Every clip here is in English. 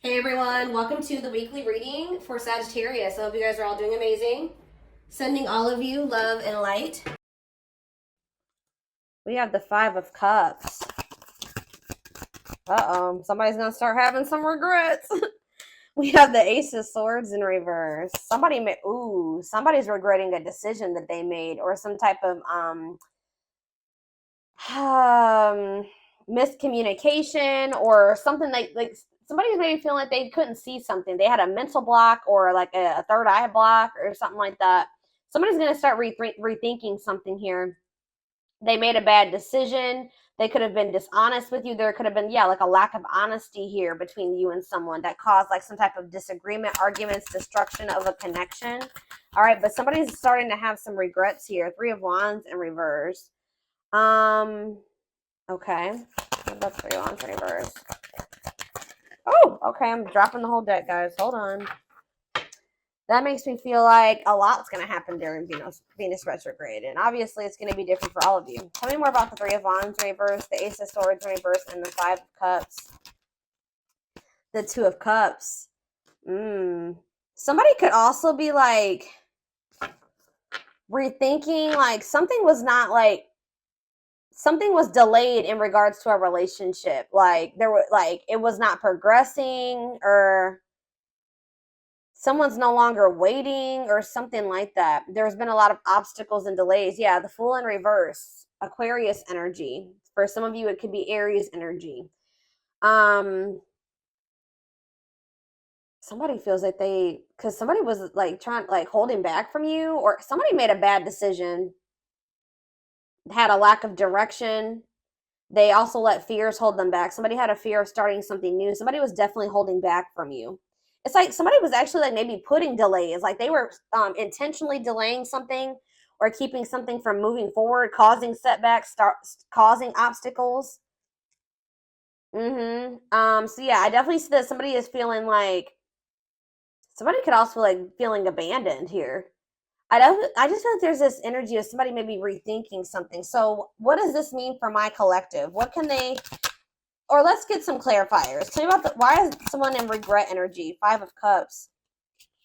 Hey everyone, welcome to the weekly reading for Sagittarius. I hope you guys are all doing amazing. Sending all of you love and light. We have the Five of Cups. Uh-oh, somebody's gonna start having some regrets. We have the Ace of Swords in reverse. Somebody's regretting a decision that they made or some type of miscommunication or something like somebody's maybe feeling like they couldn't see something. They had a mental block or like a third eye block or something like that. Somebody's going to start rethinking something here. They made a bad decision. They could have been dishonest with you. There could have been, like a lack of honesty here between you and someone that caused like some type of disagreement, arguments, destruction of a connection. All right, but somebody's starting to have some regrets here. Three of Wands in reverse. Okay. What about Three of Wands in reverse? Oh, okay. I'm dropping the whole deck, guys. Hold on. That makes me feel like a lot's going to happen during Venus retrograde. And obviously, it's going to be different for all of you. Tell me more about the Three of Wands in reverse, the Ace of Swords in reverse, and the Five of Cups. The Two of Cups. Somebody could also be like rethinking, like something was delayed in regards to a relationship. Like it was not progressing, or someone's no longer waiting or something like that. There's been a lot of obstacles and delays. Yeah, the Fool in reverse, Aquarius energy. For some of you, it could be Aries energy. Somebody feels like because somebody was like holding back from you, or somebody made a bad decision, had a lack of direction. They also let fears hold them back. Somebody had a fear of starting something new. Somebody was definitely holding back from you. It's like somebody was actually like maybe putting delays, like they were intentionally delaying something or keeping something from moving forward, causing setbacks, causing obstacles. So yeah, I definitely see that somebody is feeling like somebody could also like feeling abandoned here. I just feel like there's this energy of somebody maybe rethinking something. So what does this mean for my collective? What can they, or let's get some clarifiers. Tell me about why is someone in regret energy? Five of Cups.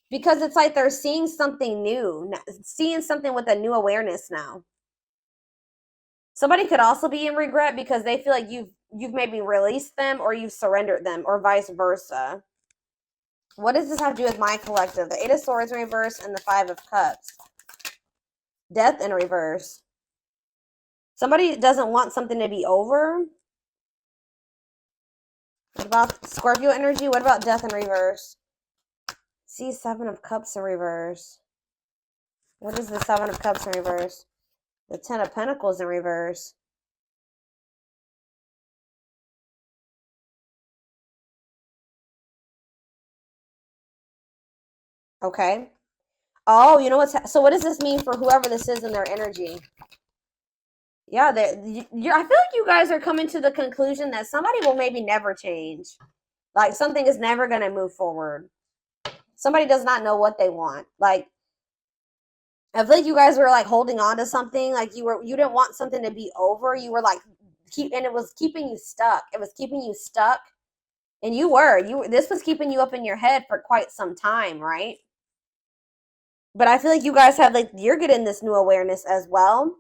Because it's like they're seeing something new, seeing something with a new awareness now. Somebody could also be in regret because they feel like you've maybe released them or you've surrendered them, or vice versa. What does this have to do with my collective? The Eight of Swords in reverse and the Five of Cups. Death in reverse. Somebody doesn't want something to be over. What about Scorpio energy? What about death in reverse? See, Seven of Cups in reverse. What is the Seven of Cups in reverse? The Ten of Pentacles in reverse. Okay. Oh, you know so what does this mean for whoever this is in their energy? Yeah, I feel like you guys are coming to the conclusion that somebody will maybe never change. Like something is never going to move forward. Somebody does not know what they want. Like, I feel like you guys were like holding on to something. Like you didn't want something to be over. You were like, and it was keeping you stuck. It was keeping you stuck. And this was keeping you up in your head for quite some time, right? But I feel like you guys have you're getting this new awareness as well,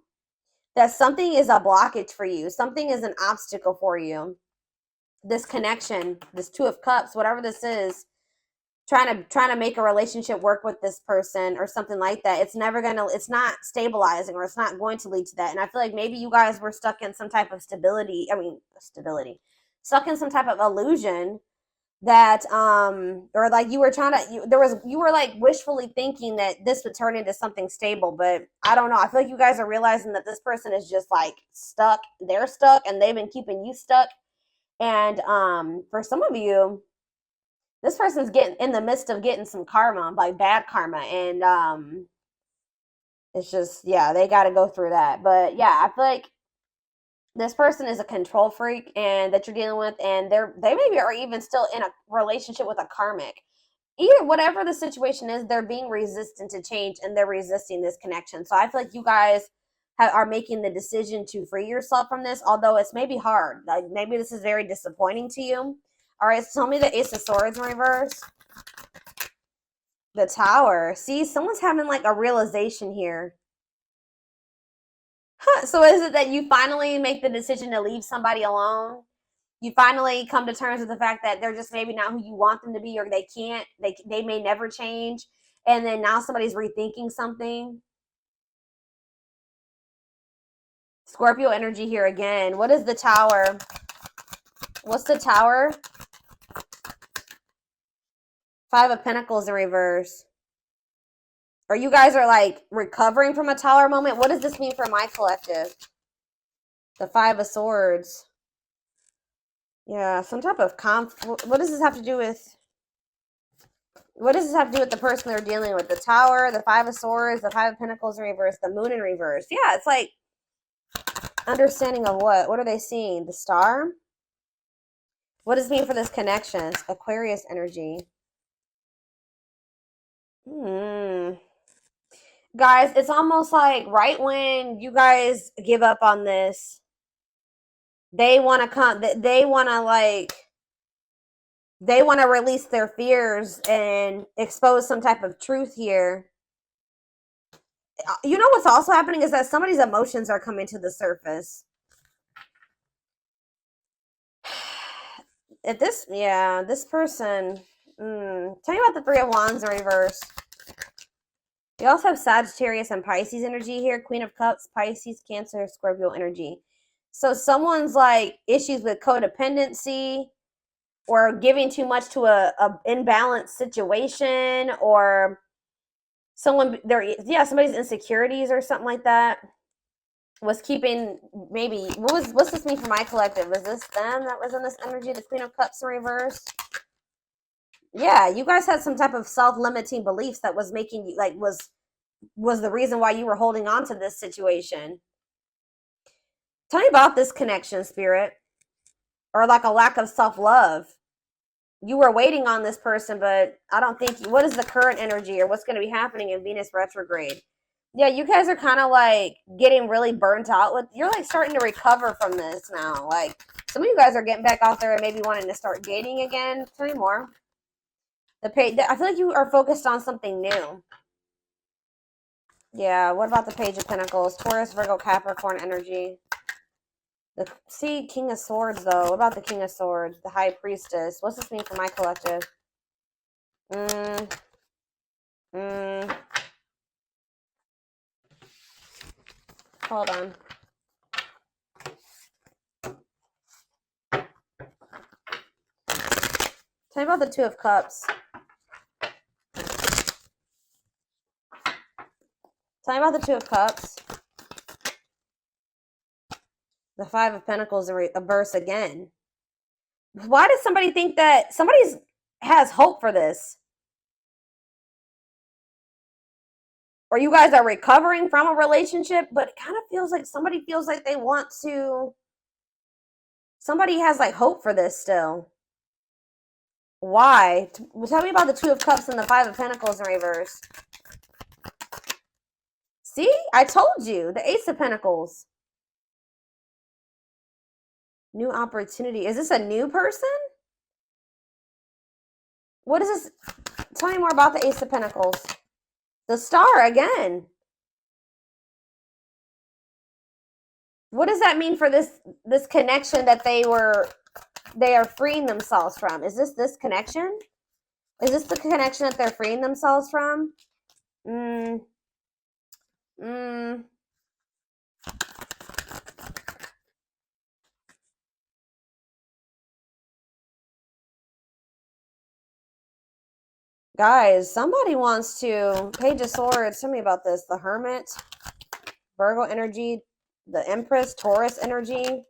that something is a blockage for you. Something is an obstacle for you. This connection, this Two of Cups, whatever this is, trying to make a relationship work with this person or something like that. It's not stabilizing, or it's not going to lead to that. And I feel like maybe you guys were stuck in some type of stuck in some type of illusion that or like you were like wishfully thinking that this would turn into something stable. But I don't know, I feel like you guys are realizing that this person is just like stuck. They're stuck and they've been keeping you stuck. And for some of you, this person's getting in the midst of getting some karma, like bad karma. And it's just, yeah, they got to go through that. But yeah, I feel like this person is a control freak and that you're dealing with, and they maybe are even still in a relationship with a karmic. Either whatever the situation is, they're being resistant to change and they're resisting this connection. So I feel like you guys are making the decision to free yourself from this, although it's maybe hard. Like maybe this is very disappointing to you. All right, so tell me the Ace of Swords in reverse. The Tower. See, someone's having like a realization here. So is it that you finally make the decision to leave somebody alone? You finally come to terms with the fact that they're just maybe not who you want them to be, or they can't, they may never change, and then now somebody's rethinking something. Scorpio energy here again. What is the Tower? What's the Tower? Five of Pentacles in reverse. Or you guys are like recovering from a Tower moment. What does this mean for my collective? The Five of Swords. Yeah, some type of what does this have to do with? What does this have to do with the person they're dealing with? The Tower, the Five of Swords, the Five of Pentacles in reverse, the Moon in reverse. Yeah, it's like understanding of what? What are they seeing? The Star? What does it mean for this connection? Aquarius energy. Guys, it's almost like right when you guys give up on this, they want to come, they want to like, they want to release their fears and expose some type of truth here. You know what's also happening is that somebody's emotions are coming to the surface. If this, yeah, this person, tell me about the Three of Wands in reverse. You also have Sagittarius and Pisces energy here. Queen of Cups, Pisces, Cancer, Scorpio energy. So someone's like issues with codependency or giving too much to a imbalanced situation, or someone somebody's insecurities or something like that was keeping, maybe what's this mean for my collective? Was this them that was in this energy, the Queen of Cups in reverse? Yeah, you guys had some type of self-limiting beliefs that was making you like was the reason why you were holding on to this situation. Tell me about this connection, Spirit. Or like a lack of self-love. You were waiting on this person, but I don't think, what is the current energy or what's going to be happening in Venus retrograde? Yeah, you guys are kind of like getting really burnt out with, you're like starting to recover from this now. Like some of you guys are getting back out there and maybe wanting to start dating again. Tell me more. I feel like you are focused on something new. Yeah, what about the Page of Pentacles? Taurus, Virgo, Capricorn energy. See, King of Swords, though. What about the King of Swords? The High Priestess. What's this mean for my collective? Hold on. Tell me about the Two of Cups. Tell me about the Two of Cups. The Five of Pentacles in reverse again. Why does somebody think that somebody has hope for this? Or you guys are recovering from a relationship, but it kind of feels like somebody feels like they want to. Somebody has like hope for this still. Why? Tell me about the Two of Cups and the Five of Pentacles in reverse. See? I told you. The Ace of Pentacles. New opportunity. Is this a new person? What is this? Tell me more about the Ace of Pentacles. The Star again. What does that mean for this connection that they are freeing themselves from? Is this connection? Is this the connection that they're freeing themselves from? Guys, somebody wants to. Page of Swords. Tell me about this. The Hermit. Virgo energy. The Empress. Taurus energy.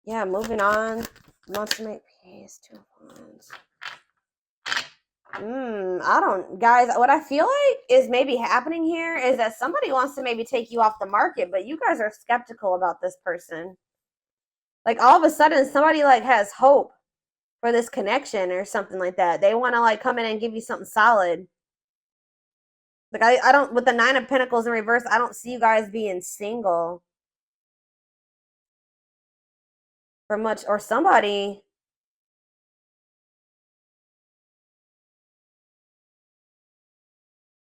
Yeah, moving on. Wants to make peace. Two of Wands. I don't, guys, what I feel like is maybe happening here is that somebody wants to maybe take you off the market, but you guys are skeptical about this person. Like all of a sudden somebody like has hope for this connection or something like that. They want to like come in and give you something solid. Like I don't, with the Nine of Pentacles in reverse, I don't see you guys being single for much, or somebody.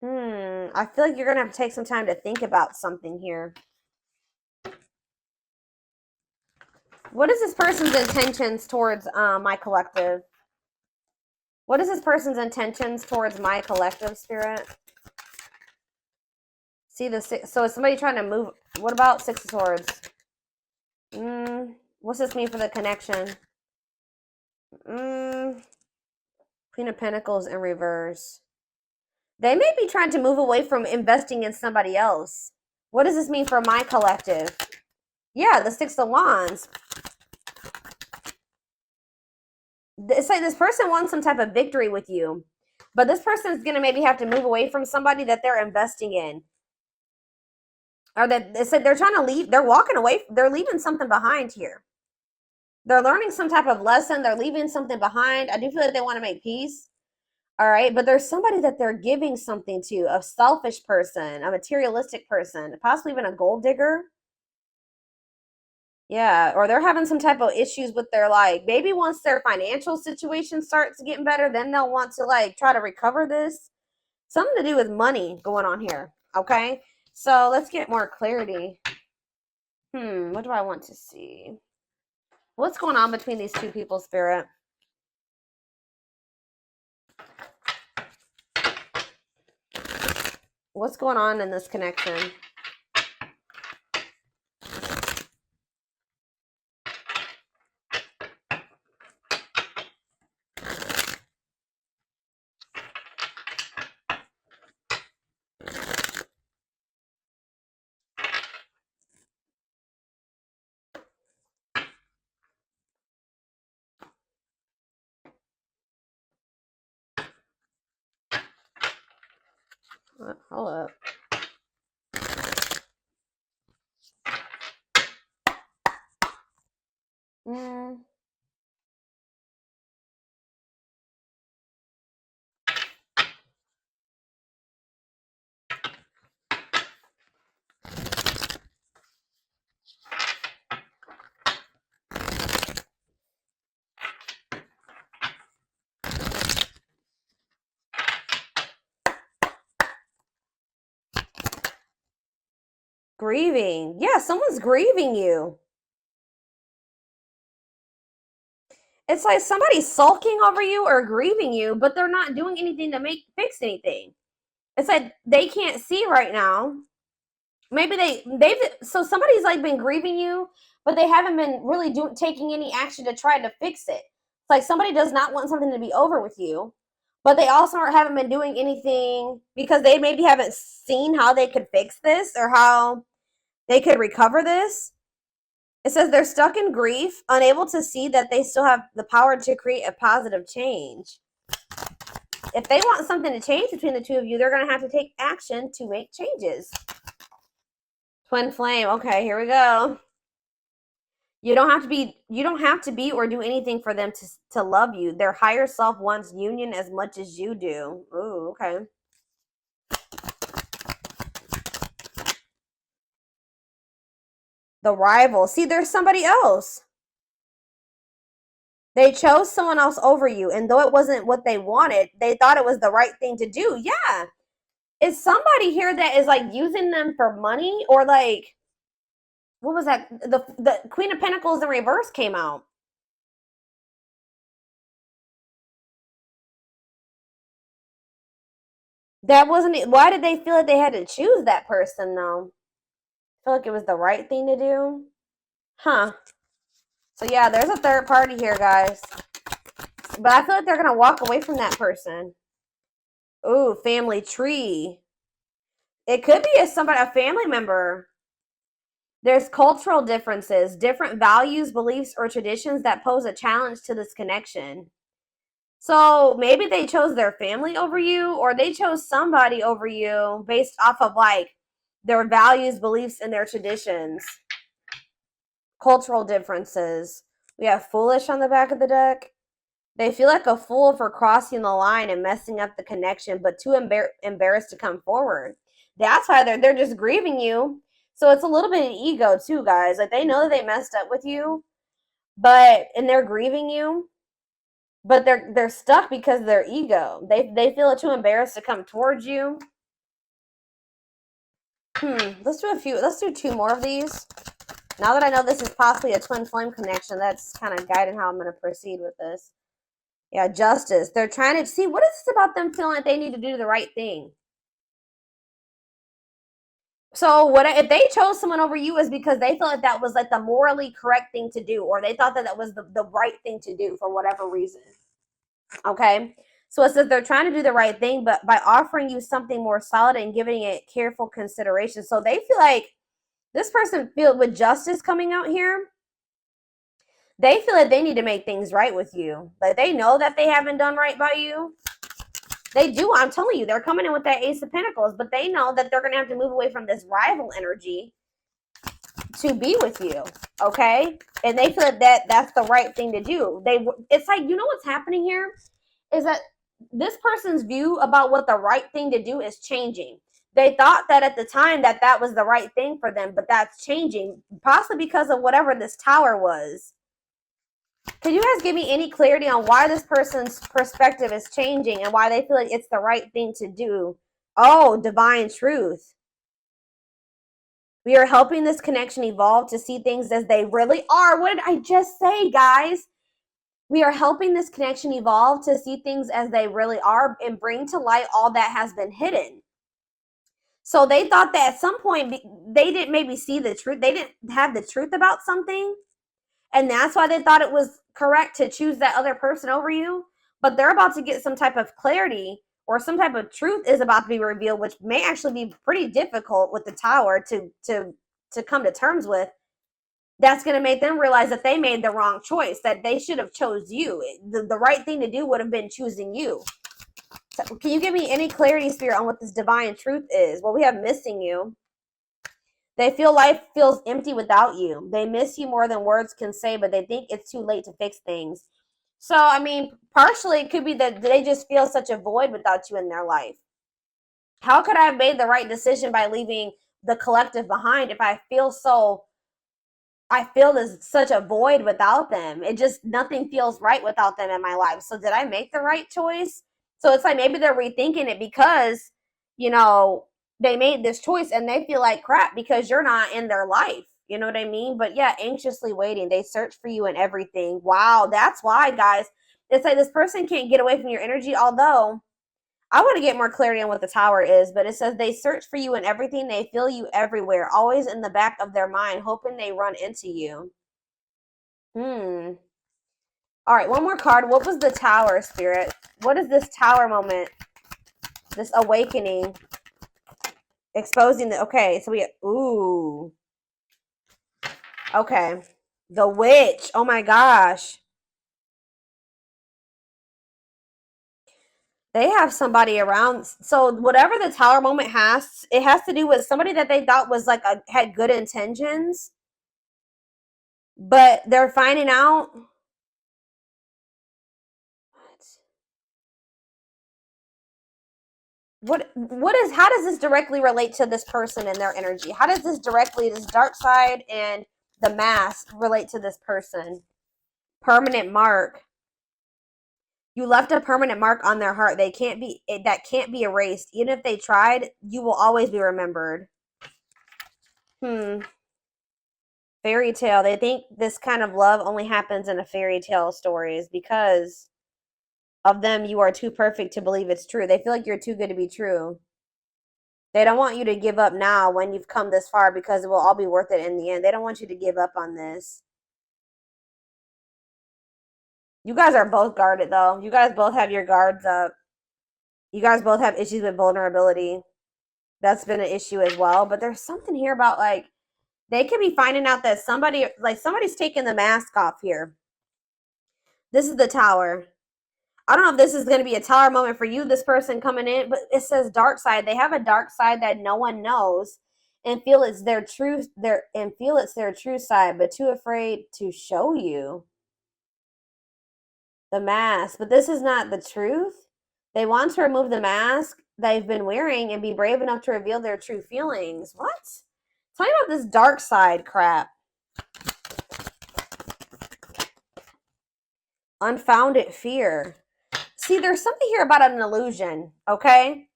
I feel like you're going to have to take some time to think about something here. What is this person's intentions towards my collective? What is this person's intentions towards my collective, Spirit? See the six. So is somebody trying to move? What about Six of Swords? What's this mean for the connection? Queen of Pentacles in reverse. They may be trying to move away from investing in somebody else. What does this mean for my collective? Yeah, the Six of Wands. It's like this person wants some type of victory with you, but this person is going to maybe have to move away from somebody that they're investing in. Or that it's like they're trying to leave, they're walking away, they're leaving something behind here. They're learning some type of lesson, they're leaving something behind. I do feel like they want to make peace. All right, but there's somebody that they're giving something to, a selfish person, a materialistic person, possibly even a gold digger. Yeah, or they're having some type of issues with their, like, maybe once their financial situation starts getting better, then they'll want to, like, try to recover this. Something to do with money going on here, okay? So let's get more clarity. What do I want to see? What's going on between these two people, Spirit? What's going on in this connection? Hold up. Grieving. Yeah, someone's grieving you. It's like somebody's sulking over you or grieving you, but they're not doing anything to fix anything. It's like they can't see right now. Maybe so somebody's like been grieving you, but they haven't been really taking any action to try to fix it. It's like somebody does not want something to be over with you, but they also haven't been doing anything because they maybe haven't seen how they could fix this or how they could recover this. It says they're stuck in grief, unable to see that they still have the power to create a positive change. If they want something to change between the two of you, they're going to have to take action to make changes. Twin flame. Okay, here we go. You don't have to be or do anything for them to love you. Their higher self wants union as much as you do. Ooh, okay. The rival. See, there's somebody else. They chose someone else over you, and though it wasn't what they wanted, they thought it was the right thing to do. Yeah. Is somebody here that is like using them for money, or like, what was that? The Queen of Pentacles in reverse came out. That wasn't it. Why did they feel like they had to choose that person though? I feel like it was the right thing to do. Huh. So yeah, there's a third party here, guys. But I feel like they're gonna walk away from that person. Ooh, family tree. It could be a family member. There's cultural differences, different values, beliefs, or traditions that pose a challenge to this connection. So maybe they chose their family over you, or they chose somebody over you based off of like their values, beliefs, and their traditions. Cultural differences. We have foolish on the back of the deck. They feel like a fool for crossing the line and messing up the connection, but too embarrassed to come forward. That's why they're just grieving you. So it's a little bit of ego too, guys. Like they know that they messed up with you, and they're grieving you, but they're stuck because of their ego. They feel too embarrassed to come towards you. Let's do a few. Let's do 2 more of these. Now that I know this is possibly a twin flame connection, that's kind of guiding how I'm going to proceed with this. Yeah, justice. They're trying to see, what is this about them feeling like they need to do the right thing? So what if they chose someone over you is because they felt like that was like the morally correct thing to do, or they thought that that was the right thing to do for whatever reason. Okay. So it says they're trying to do the right thing, but by offering you something more solid and giving it careful consideration. So they feel like this person feel with justice coming out here. They feel like they need to make things right with you. Like they know that they haven't done right by you. They do. I'm telling you, they're coming in with that Ace of Pentacles, but they know that they're going to have to move away from this rival energy to be with you. Okay. And they feel that that's the right thing to do. It's like, you know what's happening here is that this person's view about what the right thing to do is changing. They thought that at the time that that was the right thing for them, but that's changing, possibly because of whatever this tower was. Can you guys give me any clarity on why this person's perspective is changing and why they feel like it's the right thing to do? Oh, divine truth. We are helping this connection evolve to see things as they really are. What did I just say, guys? We are helping this connection evolve to see things as they really are and bring to light all that has been hidden. So they thought that at some point they didn't maybe see the truth. They didn't have the truth about something. And that's why they thought it was correct to choose that other person over you. But they're about to get some type of clarity or some type of truth is about to be revealed, which may actually be pretty difficult with the tower to come to terms with. That's going to make them realize that they made the wrong choice, that they should have chose you. The right thing to do would have been choosing you. So can you give me any clarity, Spirit, on what this divine truth is? Well, we have missing you. They feel life feels empty without you. They miss you more than words can say, but they think it's too late to fix things. So, I mean, partially it could be that they just feel such a void without you in their life. How could I have made the right decision by leaving the collective behind if I feel there's such a void without them? It just, nothing feels right without them in my life. So did I make the right choice? So it's like maybe they're rethinking it because, you know, they made this choice and they feel like crap because you're not in their life. You know what I mean? But yeah, anxiously waiting. They search for you and everything. Wow, that's why, guys. It's like this person can't get away from your energy, although I want to get more clarity on what the tower is, but it says they search for you in everything. They feel you everywhere, always in the back of their mind, hoping they run into you. All right, one more card. What was the tower, Spirit? What is this tower moment? This awakening. Exposing the, okay, so we, ooh. Okay. The witch. Oh my gosh. They have somebody around. So whatever the tower moment has, it has to do with somebody that they thought was like had good intentions, but they're finding out. What is, how does this directly relate to this person and their energy? How does this directly, this dark side and the mask relate to this person? Permanent mark. You left a permanent mark on their heart. They can't be, that can't be erased. Even if they tried, you will always be remembered. Fairy tale. They think this kind of love only happens in a fairy tale stories because of them. You are too perfect to believe it's true. They feel like you're too good to be true. They don't want you to give up now when you've come this far because it will all be worth it in the end. They don't want you to give up on this. You guys are both guarded though. You guys both have your guards up. You guys both have issues with vulnerability. That's been an issue as well. But there's something here about like, they could be finding out that somebody's taking the mask off here. This is the tower. I don't know if this is going to be a tower moment for you, this person coming in, but it says dark side. They have a dark side that no one knows and feel it's their truth, feel it's their true side, but too afraid to show you the mask. But this is not the truth. They want to remove the mask they've been wearing and be brave enough to reveal their true feelings. What? Tell me about this dark side crap. Unfounded fear. See, there's something here about an illusion, okay?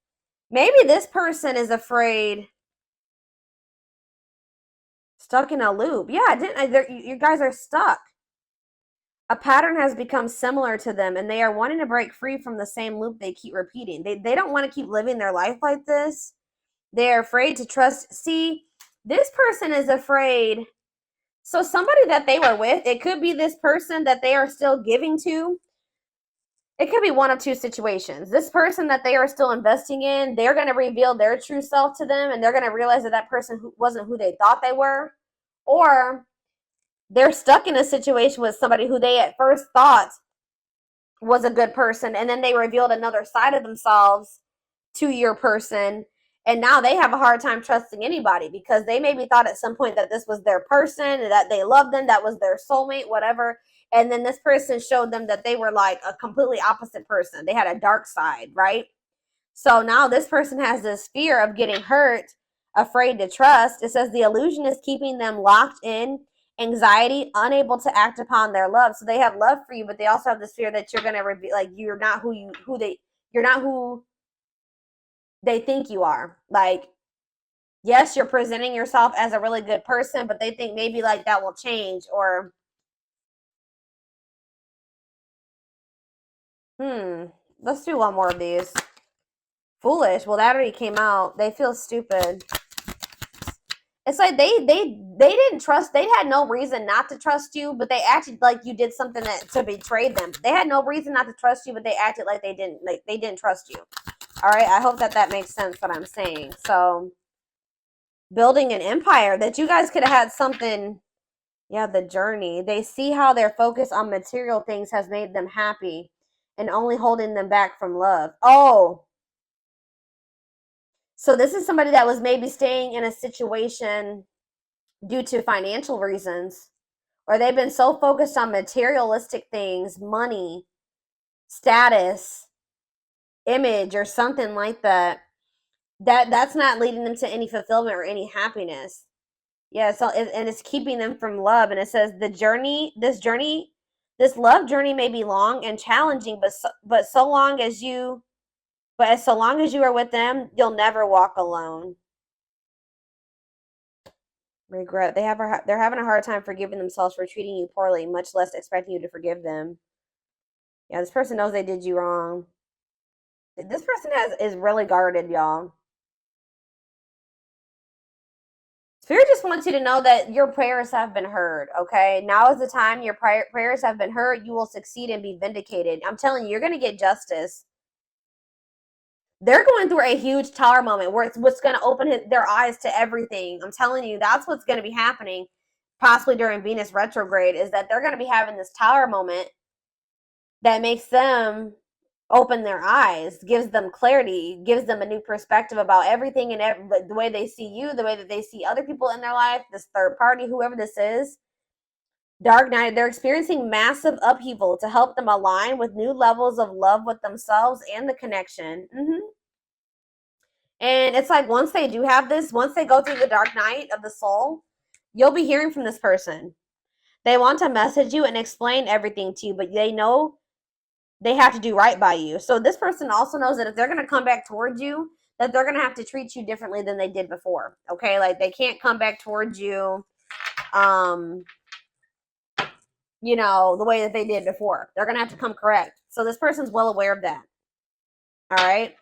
Maybe this person is afraid Stuck in a loop. Yeah, you guys are stuck. A pattern has become similar to them, and they are wanting to break free from the same loop they keep repeating. They don't want to keep living their life like this. They're afraid to trust. See, this person is afraid. So somebody that they were with, it could be this person that they are still giving to. It could be one of two situations. This person that they are still investing in, they're going to reveal their true self to them, and they're going to realize that that person wasn't who they thought they were. Or they're stuck in a situation with somebody who they at first thought was a good person, and then they revealed another side of themselves to your person, and now they have a hard time trusting anybody because they maybe thought at some point that this was their person and that they loved them, that was their soulmate, whatever, and then this person showed them that they were like a completely opposite person. They had a dark side, right? So now this person has this fear of getting hurt, afraid to trust. It says the illusion is keeping them locked in anxiety, unable to act upon their love. So they have love for you, but they also have this fear that you're gonna reveal, like you're not you're not who they think you are. Like, yes, you're presenting yourself as a really good person, but they think maybe like that will change. Or let's do one more of these. Foolish. Well, that already came out. They feel stupid. It's like they didn't trust. They had no reason not to trust you, but they acted like you did something to betray them. They had no reason not to trust you, but they acted like they didn't trust you. All right, I hope that makes sense what I'm saying. So, building an empire, that you guys could have had something. Yeah, the journey. They see how their focus on material things has made them happy and only holding them back from love. Oh, so this is somebody that was maybe staying in a situation due to financial reasons, or they've been so focused on materialistic things, money, status, image, or something like that, that's not leading them to any fulfillment or any happiness. Yeah, so and it's keeping them from love. And it says this love journey may be long and challenging, but so long as you are with them, you'll never walk alone. Regret. They're having a hard time forgiving themselves for treating you poorly, much less expecting you to forgive them. Yeah, this person knows they did you wrong. This person is really guarded, y'all. Spirit just wants you to know that your prayers have been heard, okay? Now is the time your prayers have been heard. You will succeed and be vindicated. I'm telling you, you're going to get justice. They're going through a huge tower moment where it's what's going to open their eyes to everything. I'm telling you, that's what's going to be happening possibly during Venus retrograde, is that they're going to be having this tower moment that makes them open their eyes, gives them clarity, gives them a new perspective about everything and the way they see you, the way that they see other people in their life, this third party, whoever this is. Dark night, they're experiencing massive upheaval to help them align with new levels of love with themselves and the connection. And it's like once they do have this, once they go through the dark night of the soul, you'll be hearing from this person. They want to message you and explain everything to you, but they know they have to do right by you. So this person also knows that if they're going to come back towards you, that they're going to have to treat you differently than they did before. Okay? Like they can't come back towards you the way that they did before. They're going to have to come correct. So this person's well aware of that. All right?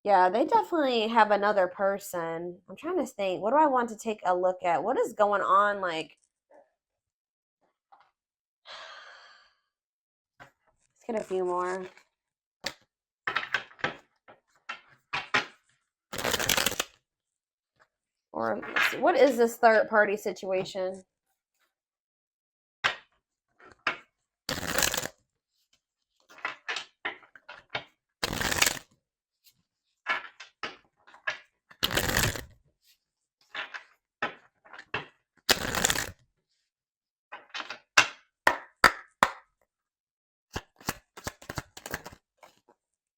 Yeah, they definitely have another person. I'm trying to think. What do I want to take a look at? What is going on? Like, let's get a few more. Or let's see, what is this third party situation?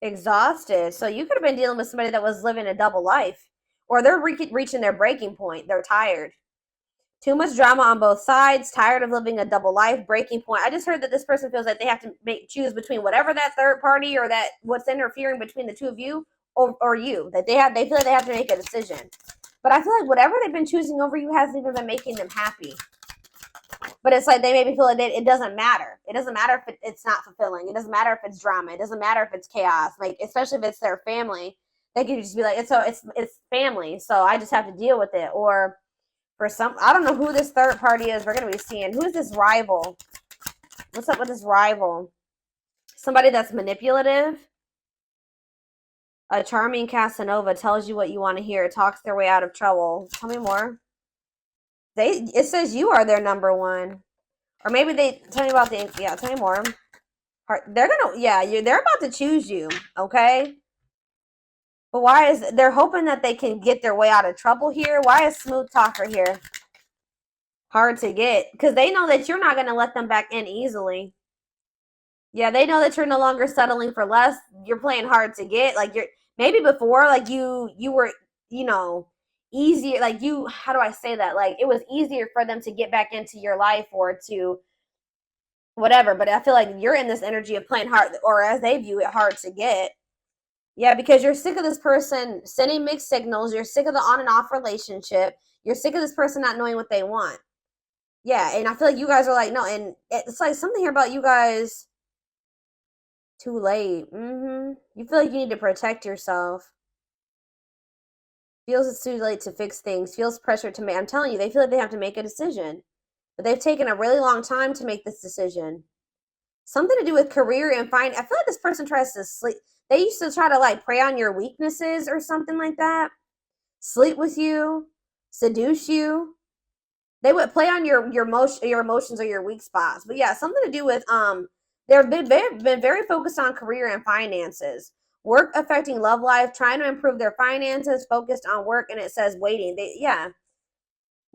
Exhausted. So you could have been dealing with somebody that was living a double life, or they're reaching their breaking point. They're tired. Too much drama on both sides, tired of living a double life, breaking point. I just heard that this person feels like they have to choose between whatever that third party or that what's interfering between the two of you or you. That they feel like they have to make a decision. But I feel like whatever they've been choosing over you hasn't even been making them happy. But it's like they maybe feel like it doesn't matter. It doesn't matter if it's not fulfilling. It doesn't matter if it's drama. It doesn't matter if it's chaos. Like, especially if it's their family, they could just be like, it's family, so I just have to deal with it. Or for some, I don't know who this third party is. We're gonna be seeing who is this rival. What's up with this rival? Somebody that's manipulative. A charming Casanova tells you what you want to hear. Talks their way out of trouble. Tell me more. It says you are their number one. Or maybe they tell me about tell me more. They're about to choose you, okay? But why is they're hoping that they can get their way out of trouble here? Why is smooth talker here? Hard to get, because they know that you're not going to let them back in easily. Yeah, they know that you're no longer settling for less. You're playing hard to get. Like, you're maybe before, like you were, easier, like how do I say that? Like, it was easier for them to get back into your life or to whatever. But I feel like you're in this energy of playing hard, or as they view it, hard to get. Yeah, because you're sick of this person sending mixed signals. You're sick of the on and off relationship. You're sick of this person not knowing what they want. Yeah, and I feel like you guys are like, no, and it's like something here about you guys. Too late. You feel like you need to protect yourself. Feels it's too late to fix things. Feels pressure to make. I'm telling you, they feel like they have to make a decision. But they've taken a really long time to make this decision. Something to do with career and I feel like this person tries to sleep. They used to try to like prey on your weaknesses or something like that. Sleep with you. Seduce you. They would play on your emotions or your weak spots. But yeah, something to do with they've been very focused on career and finances. Work affecting love life, trying to improve their finances, focused on work, and it says waiting.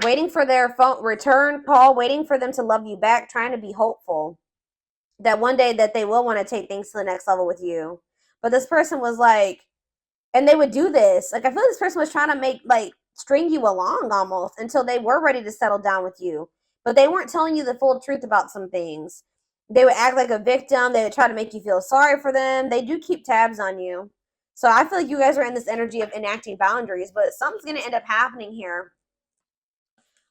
Waiting for their phone return call, waiting for them to love you back, trying to be hopeful that one day that they will want to take things to the next level with you. But this person was like, and they would do this. Like, I feel like this person was trying to make, like, string you along almost until they were ready to settle down with you. But they weren't telling you the full truth about some things. They would act like a victim. They would try to make you feel sorry for them. They do keep tabs on you. So I feel like you guys are in this energy of enacting boundaries, but something's going to end up happening here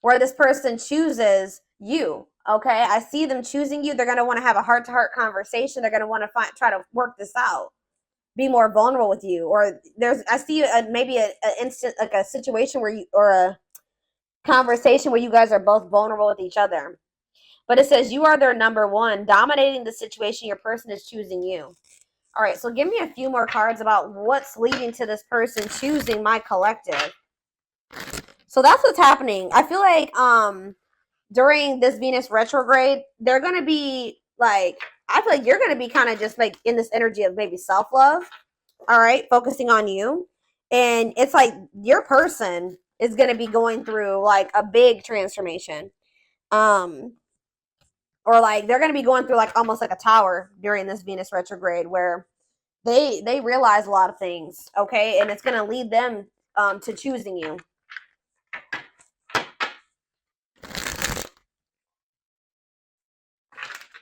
where this person chooses you. Okay, I see them choosing you. They're going to want to have a heart-to-heart conversation. They're going to want to try to work this out, be more vulnerable with you. Or I see maybe an instant, like a situation where or a conversation where you guys are both vulnerable with each other. But it says you are their number one, dominating the situation. Your person is choosing you. All right, so give me a few more cards about what's leading to this person choosing my collective. So that's what's happening. I feel like during this Venus retrograde, they're going to be like, I feel like you're going to be kind of just like in this energy of maybe self-love. All right, focusing on you. And it's like your person is going to be going through like a big transformation. Or like they're going to be going through like almost like a tower during this Venus retrograde where they realize a lot of things, okay? And it's going to lead them to choosing you.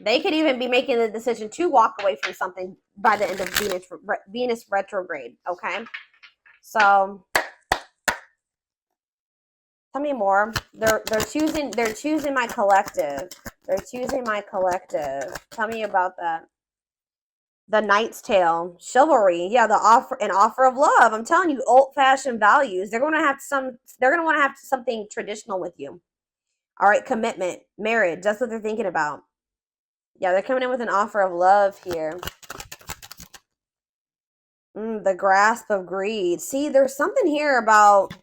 They could even be making the decision to walk away from something by the end of Venus retrograde, okay? So tell me more. They're choosing my collective. They're choosing my collective. Tell me about that. The Knight's Tale, chivalry. Yeah, an offer of love. I'm telling you, old-fashioned values. They're going to want to have something traditional with you. All right, commitment, marriage. That's what they're thinking about. Yeah, they're coming in with an offer of love here. The grasp of greed. See, there's something here about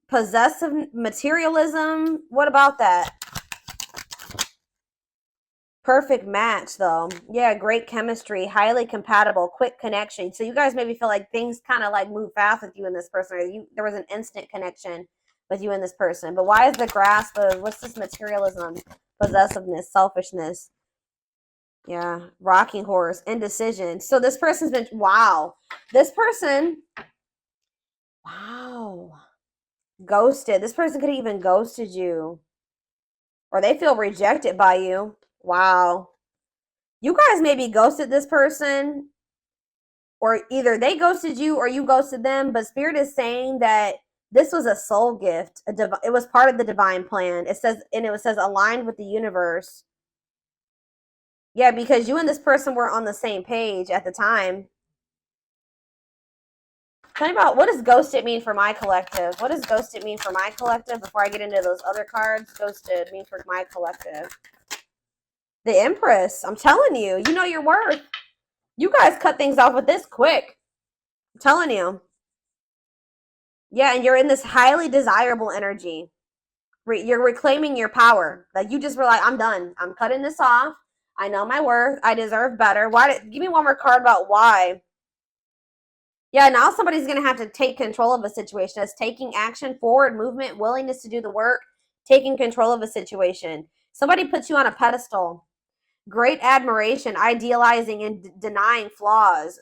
possessive materialism. What about that? Perfect match, though. Yeah, great chemistry, highly compatible, quick connection. So you guys maybe feel like things kind of like move fast with you and this person, or there was an instant connection with you and this person. But why is the grasp of, what's this materialism, possessiveness, selfishness? Yeah, rocking horse, indecision. So this person's been, wow. This person, wow. Ghosted. This person could have even ghosted you. Or they feel rejected by you. Wow. You guys maybe ghosted this person, or either they ghosted you or you ghosted them, but Spirit is saying that this was a soul gift. It was part of the divine plan. It says, and it says aligned with the universe. Yeah, because you and this person were on the same page at the time. Tell me about, what does ghosted mean for my collective? What does ghosted mean for my collective before I get into those other cards? Ghosted mean for my collective. The Empress. I'm telling you, you know your worth. You guys cut things off with this quick. I'm telling you. Yeah, and you're in this highly desirable energy. You're reclaiming your power. Like, you just were like, I'm done. I'm cutting this off. I know my worth. I deserve better. Give me one more card about why. Yeah, now somebody's going to have to take control of a situation. It's taking action, forward movement, willingness to do the work, taking control of a situation. Somebody puts you on a pedestal. Great admiration, idealizing and denying flaws.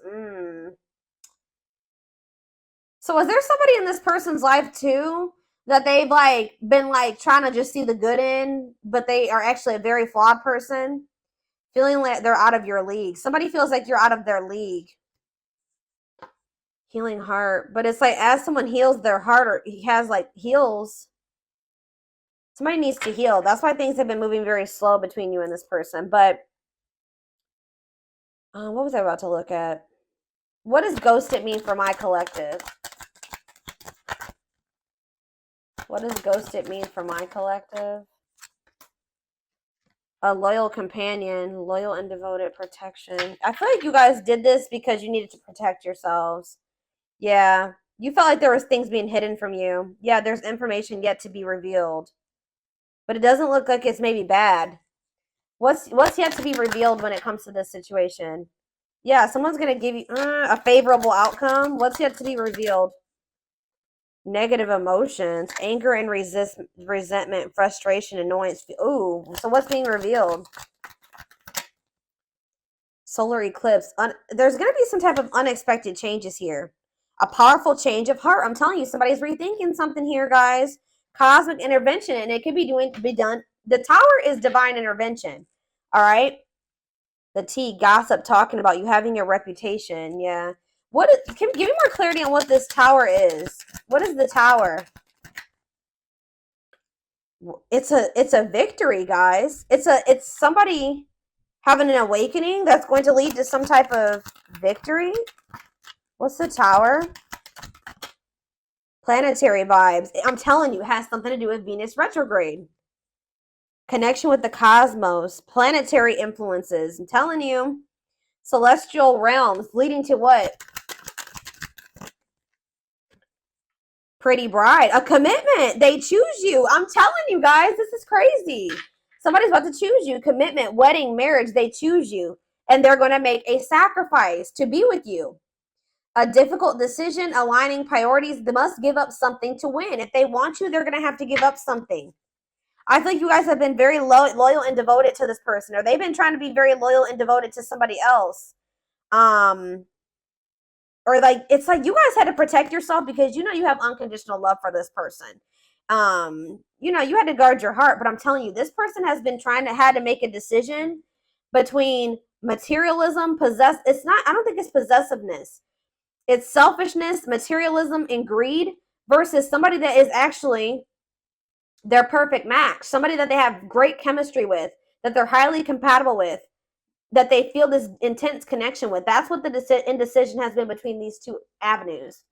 So is there somebody in this person's life too that they've like been like trying to just see the good in, but they are actually a very flawed person? Feeling like they're out of your league. Somebody feels like you're out of their league. Healing heart. But it's like as someone heals their heart, or he has like heals, somebody needs to heal. That's why things have been moving very slow between you and this person. But what was I about to look at? What does ghosted mean for my collective? What does ghosted mean for my collective? A loyal companion, loyal and devoted protection. I feel like you guys did this because you needed to protect yourselves. Yeah. You felt like there was things being hidden from you. Yeah, there's information yet to be revealed. But it doesn't look like it's maybe bad. What's yet to be revealed when it comes to this situation? Yeah, someone's going to give you a favorable outcome. What's yet to be revealed? Negative emotions, anger and resentment, frustration, annoyance. Ooh, so what's being revealed? Solar eclipse. There's going to be some type of unexpected changes here. A powerful change of heart. I'm telling you, somebody's rethinking something here, guys. Cosmic intervention, and it could be done. The Tower is divine intervention. All right. The T, gossip, talking about you having a reputation. Yeah. Give me more clarity on what this Tower is. What is the Tower? It's a victory, guys. It's somebody having an awakening that's going to lead to some type of victory. What's the Tower? Planetary vibes. I'm telling you, it has something to do with Venus retrograde. Connection with the cosmos. Planetary influences. I'm telling you. Celestial realms leading to what? Pretty bride. A commitment. They choose you. I'm telling you guys, this is crazy. Somebody's about to choose you. Commitment, wedding, marriage. They choose you. And they're going to make a sacrifice to be with you. A difficult decision, aligning priorities. They must give up something to win. If they want you, they're going to have to give up something. I think you guys have been very loyal and devoted to this person, or they've been trying to be very loyal and devoted to somebody else. Or like, it's like you guys had to protect yourself because you know you have unconditional love for this person. You know, you had to guard your heart, but I'm telling you, this person has been had to make a decision between materialism, I don't think it's possessiveness. It's selfishness, materialism, and greed versus somebody that is actually their perfect match, somebody that they have great chemistry with, that they're highly compatible with, that they feel this intense connection with. That's what the indecision has been between these two avenues.